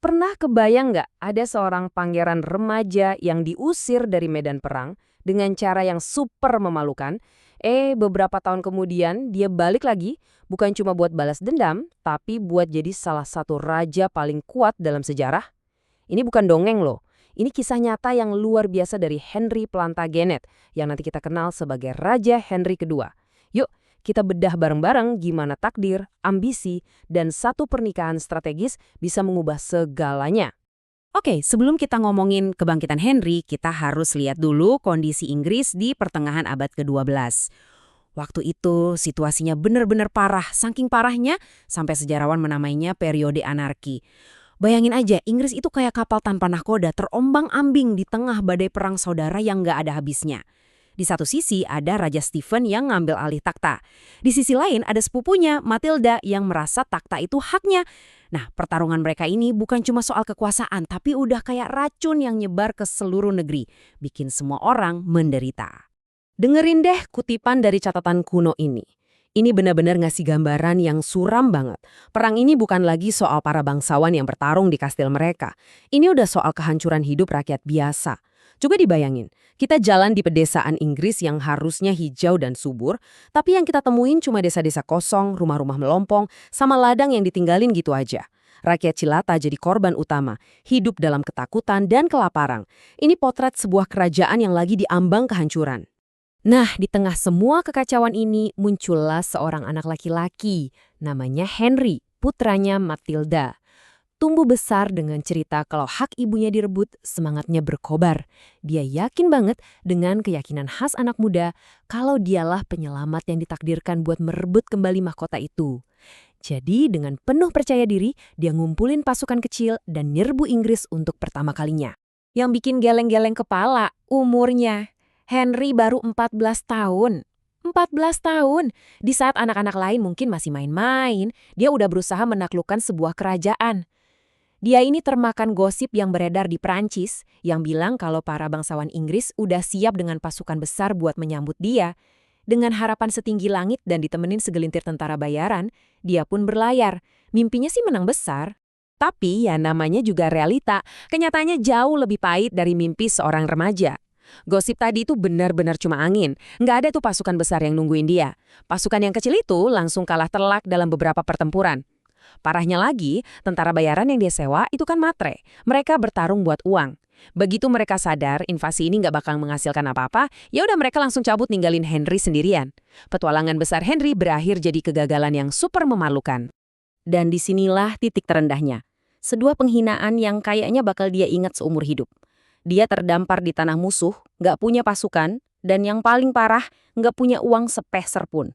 Pernah kebayang nggak ada seorang pangeran remaja yang diusir dari medan perang dengan cara yang super memalukan? Beberapa tahun kemudian dia balik lagi, bukan cuma buat balas dendam, tapi buat jadi salah satu raja paling kuat dalam sejarah. Ini bukan dongeng loh. Ini kisah nyata yang luar biasa dari Henry Plantagenet, yang nanti kita kenal sebagai Raja Henry kedua. Yuk, kita bedah bareng-bareng gimana takdir, ambisi, dan satu pernikahan strategis bisa mengubah segalanya. Oke, sebelum kita ngomongin kebangkitan Henry, kita harus lihat dulu kondisi Inggris di pertengahan abad ke-12. Waktu itu situasinya benar-benar parah, saking parahnya sampai sejarawan menamainya periode anarki. Bayangin aja, Inggris itu kayak kapal tanpa nahkoda, terombang-ambing di tengah badai perang saudara yang nggak ada habisnya. Di satu sisi ada Raja Stephen yang ngambil alih takhta. Di sisi lain ada sepupunya, Matilda, yang merasa takhta itu haknya. Nah, pertarungan mereka ini bukan cuma soal kekuasaan, tapi udah kayak racun yang nyebar ke seluruh negeri, bikin semua orang menderita. Dengerin deh kutipan dari catatan kuno ini. Ini benar-benar ngasih gambaran yang suram banget. Perang ini bukan lagi soal para bangsawan yang bertarung di kastil mereka. Ini udah soal kehancuran hidup rakyat biasa. Coba dibayangin, kita jalan di pedesaan Inggris yang harusnya hijau dan subur, tapi yang kita temuin cuma desa-desa kosong, rumah-rumah melompong, sama ladang yang ditinggalin gitu aja. Rakyat jelata jadi korban utama, hidup dalam ketakutan dan kelaparan. Ini potret sebuah kerajaan yang lagi diambang kehancuran. Nah, di tengah semua kekacauan ini muncullah seorang anak laki-laki, namanya Henry, putranya Matilda. Tumbuh besar dengan cerita kalau hak ibunya direbut, semangatnya berkobar. Dia yakin banget dengan keyakinan khas anak muda kalau dialah penyelamat yang ditakdirkan buat merebut kembali mahkota itu. Jadi dengan penuh percaya diri, dia ngumpulin pasukan kecil dan nyerbu Inggris untuk pertama kalinya. Yang bikin geleng-geleng kepala, umurnya. Henry baru 14 tahun. 14 tahun. Di saat anak-anak lain mungkin masih main-main, dia udah berusaha menaklukkan sebuah kerajaan. Dia ini termakan gosip yang beredar di Prancis yang bilang kalau para bangsawan Inggris udah siap dengan pasukan besar buat menyambut dia. Dengan harapan setinggi langit dan ditemenin segelintir tentara bayaran, dia pun berlayar. Mimpinya sih menang besar. Tapi ya namanya juga realita, kenyataannya jauh lebih pahit dari mimpi seorang remaja. Gosip tadi itu benar-benar cuma angin. Nggak ada tuh pasukan besar yang nungguin dia. Pasukan yang kecil itu langsung kalah telak dalam beberapa pertempuran. Parahnya lagi, tentara bayaran yang dia sewa itu kan matre. Mereka bertarung buat uang. Begitu mereka sadar invasi ini nggak bakal menghasilkan apa-apa, ya udah mereka langsung cabut ninggalin Henry sendirian. Petualangan besar Henry berakhir jadi kegagalan yang super memalukan. Dan disinilah titik terendahnya. Sebuah penghinaan yang kayaknya bakal dia ingat seumur hidup. Dia terdampar di tanah musuh, nggak punya pasukan, dan yang paling parah, nggak punya uang sepeser pun.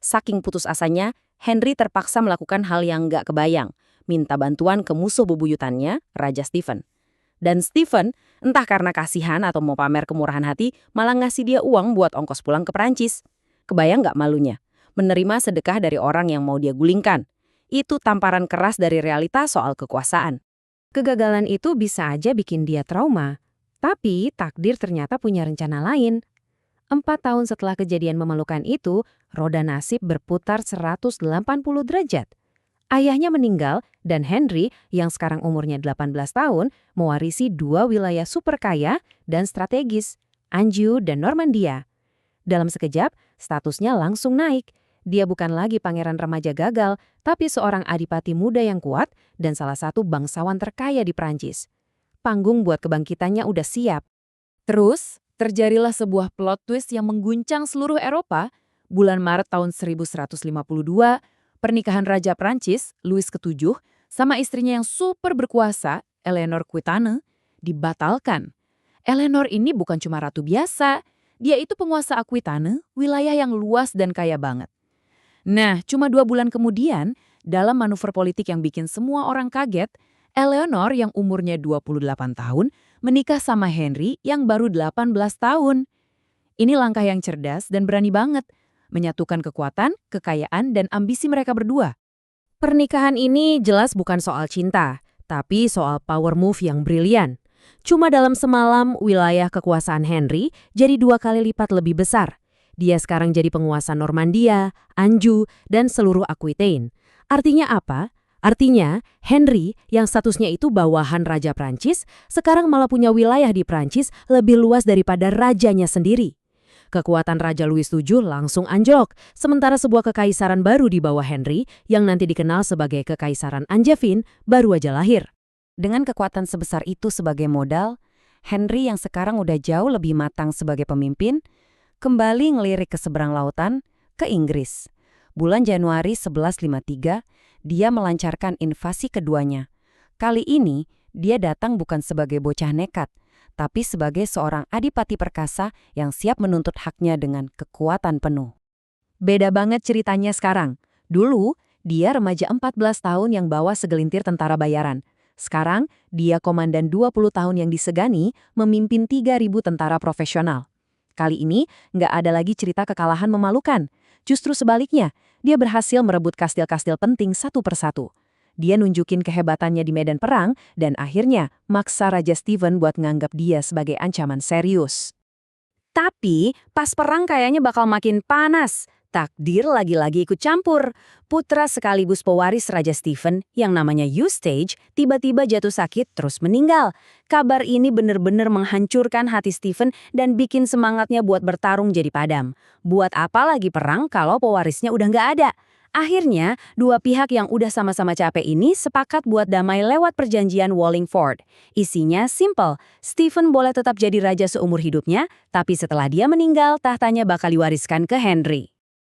Saking putus asanya, Henry terpaksa melakukan hal yang nggak kebayang, minta bantuan ke musuh bebuyutannya, Raja Stephen. Dan Stephen, entah karena kasihan atau mau pamer kemurahan hati, malah ngasih dia uang buat ongkos pulang ke Perancis. Kebayang nggak malunya? Menerima sedekah dari orang yang mau dia gulingkan. Itu tamparan keras dari realita soal kekuasaan. Kegagalan itu bisa aja bikin dia trauma. Tapi takdir ternyata punya rencana lain. 4 tahun setelah kejadian memalukan itu, roda nasib berputar 180 derajat. Ayahnya meninggal dan Henry, yang sekarang umurnya 18 tahun, mewarisi 2 wilayah super kaya dan strategis, Anjou dan Normandia. Dalam sekejap, statusnya langsung naik. Dia bukan lagi pangeran remaja gagal, tapi seorang adipati muda yang kuat dan salah satu bangsawan terkaya di Prancis. Panggung buat kebangkitannya udah siap. Terus, terjadilah sebuah plot twist yang mengguncang seluruh Eropa. Bulan Maret tahun 1152, pernikahan Raja Prancis, Louis VII, sama istrinya yang super berkuasa, Eleanor Aquitaine, dibatalkan. Eleanor ini bukan cuma ratu biasa, dia itu penguasa Aquitaine, wilayah yang luas dan kaya banget. Nah, cuma 2 bulan kemudian, dalam manuver politik yang bikin semua orang kaget, Eleanor yang umurnya 28 tahun menikah sama Henry yang baru 18 tahun. Ini langkah yang cerdas dan berani banget, menyatukan kekuatan, kekayaan, dan ambisi mereka berdua. Pernikahan ini jelas bukan soal cinta, tapi soal power move yang brilian. Cuma dalam semalam, wilayah kekuasaan Henry jadi 2 kali lipat lebih besar. Dia sekarang jadi penguasa Normandia, Anjou, dan seluruh Aquitaine. Artinya apa? Artinya, Henry yang statusnya itu bawahan Raja Prancis, sekarang malah punya wilayah di Prancis lebih luas daripada rajanya sendiri. Kekuatan Raja Louis VII langsung anjlok, sementara sebuah kekaisaran baru di bawah Henry, yang nanti dikenal sebagai Kekaisaran Angevin, baru aja lahir. Dengan kekuatan sebesar itu sebagai modal, Henry yang sekarang udah jauh lebih matang sebagai pemimpin, kembali ngelirik ke seberang lautan, ke Inggris. Bulan Januari 1153, dia melancarkan invasi keduanya. Kali ini, dia datang bukan sebagai bocah nekat, tapi sebagai seorang adipati perkasa yang siap menuntut haknya dengan kekuatan penuh. Beda banget ceritanya sekarang. Dulu, dia remaja 14 tahun yang bawa segelintir tentara bayaran. Sekarang, dia komandan 20 tahun yang disegani memimpin 3.000 tentara profesional. Kali ini, nggak ada lagi cerita kekalahan memalukan. Justru sebaliknya, dia berhasil merebut kastil-kastil penting satu persatu. Dia nunjukin kehebatannya di medan perang dan akhirnya maksa Raja Stephen buat nganggap dia sebagai ancaman serius. Tapi, pas perang kayaknya bakal makin panas. Takdir lagi-lagi ikut campur. Putra sekaligus pewaris Raja Stephen yang namanya Eustache tiba-tiba jatuh sakit terus meninggal. Kabar ini benar-benar menghancurkan hati Stephen dan bikin semangatnya buat bertarung jadi padam. Buat apa lagi perang kalau pewarisnya udah nggak ada? Akhirnya, dua pihak yang udah sama-sama capek ini sepakat buat damai lewat perjanjian Wallingford. Isinya simple, Stephen boleh tetap jadi raja seumur hidupnya, tapi setelah dia meninggal, tahtanya bakal diwariskan ke Henry.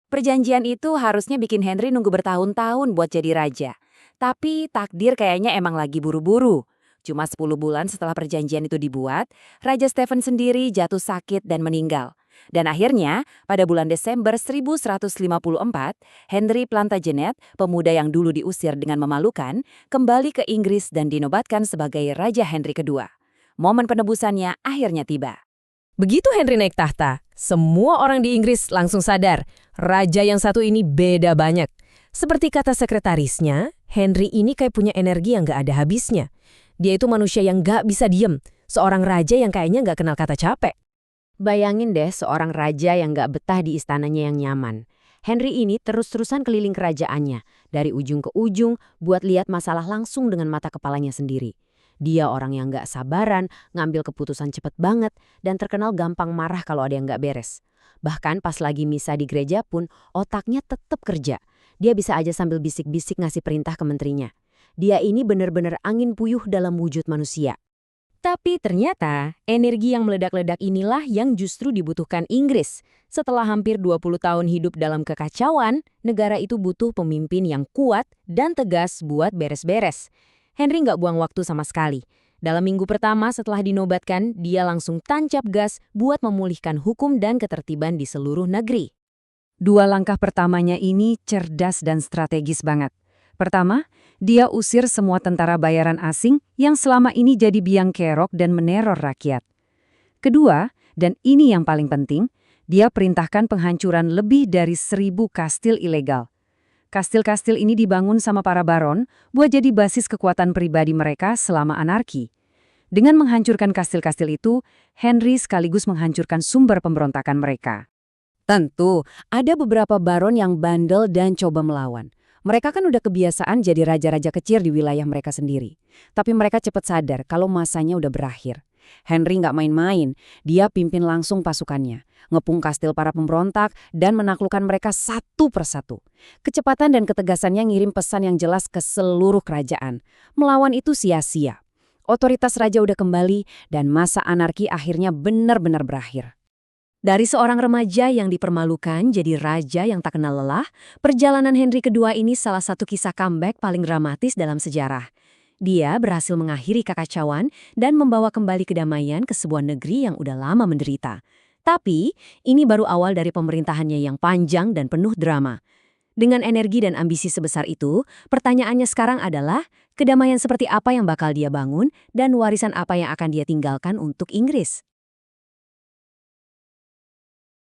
Perjanjian itu harusnya bikin Henry nunggu bertahun-tahun buat jadi raja. Tapi takdir kayaknya emang lagi buru-buru. Cuma 10 bulan setelah perjanjian itu dibuat, Raja Stephen sendiri jatuh sakit dan meninggal. Dan akhirnya, pada bulan Desember 1154, Henry Plantagenet, pemuda yang dulu diusir dengan memalukan, kembali ke Inggris dan dinobatkan sebagai Raja Henry II. Momen penebusannya akhirnya tiba. Begitu Henry naik tahta, semua orang di Inggris langsung sadar, raja yang satu ini beda banyak. Seperti kata sekretarisnya, Henry ini kayak punya energi yang gak ada habisnya. Dia itu manusia yang gak bisa diem, seorang raja yang kayaknya gak kenal kata capek. Bayangin deh seorang raja yang gak betah di istananya yang nyaman. Henry ini terus-terusan keliling kerajaannya, dari ujung ke ujung buat lihat masalah langsung dengan mata kepalanya sendiri. Dia orang yang gak sabaran, ngambil keputusan cepet banget, dan terkenal gampang marah kalau ada yang gak beres. Bahkan pas lagi misa di gereja pun, otaknya tetap kerja. Dia bisa aja sambil bisik-bisik ngasih perintah ke menterinya. Dia ini bener-bener angin puyuh dalam wujud manusia. Tapi ternyata, energi yang meledak-ledak inilah yang justru dibutuhkan Inggris. Setelah hampir 20 tahun hidup dalam kekacauan, negara itu butuh pemimpin yang kuat dan tegas buat beres-beres. Henry nggak buang waktu sama sekali. Dalam minggu pertama setelah dinobatkan, dia langsung tancap gas buat memulihkan hukum dan ketertiban di seluruh negeri. Dua langkah pertamanya ini cerdas dan strategis banget. Pertama, dia usir semua tentara bayaran asing yang selama ini jadi biang kerok dan meneror rakyat. Kedua, dan ini yang paling penting, dia perintahkan penghancuran lebih dari 1.000 kastil ilegal. Kastil-kastil ini dibangun sama para baron buat jadi basis kekuatan pribadi mereka selama anarki. Dengan menghancurkan kastil-kastil itu, Henry sekaligus menghancurkan sumber pemberontakan mereka. Tentu, ada beberapa baron yang bandel dan coba melawan. Mereka kan udah kebiasaan jadi raja-raja kecil di wilayah mereka sendiri. Tapi mereka cepat sadar kalau masanya udah berakhir. Henry nggak main-main, dia pimpin langsung pasukannya, ngepung kastil para pemberontak dan menaklukkan mereka satu persatu. Kecepatan dan ketegasannya ngirim pesan yang jelas ke seluruh kerajaan. Melawan itu sia-sia. Otoritas raja udah kembali dan masa anarki akhirnya benar-benar berakhir. Dari seorang remaja yang dipermalukan jadi raja yang tak kenal lelah, perjalanan Henry II ini salah satu kisah comeback paling dramatis dalam sejarah. Dia berhasil mengakhiri kekacauan dan membawa kembali kedamaian ke sebuah negeri yang udah lama menderita. Tapi, ini baru awal dari pemerintahannya yang panjang dan penuh drama. Dengan energi dan ambisi sebesar itu, pertanyaannya sekarang adalah, kedamaian seperti apa yang bakal dia bangun dan warisan apa yang akan dia tinggalkan untuk Inggris?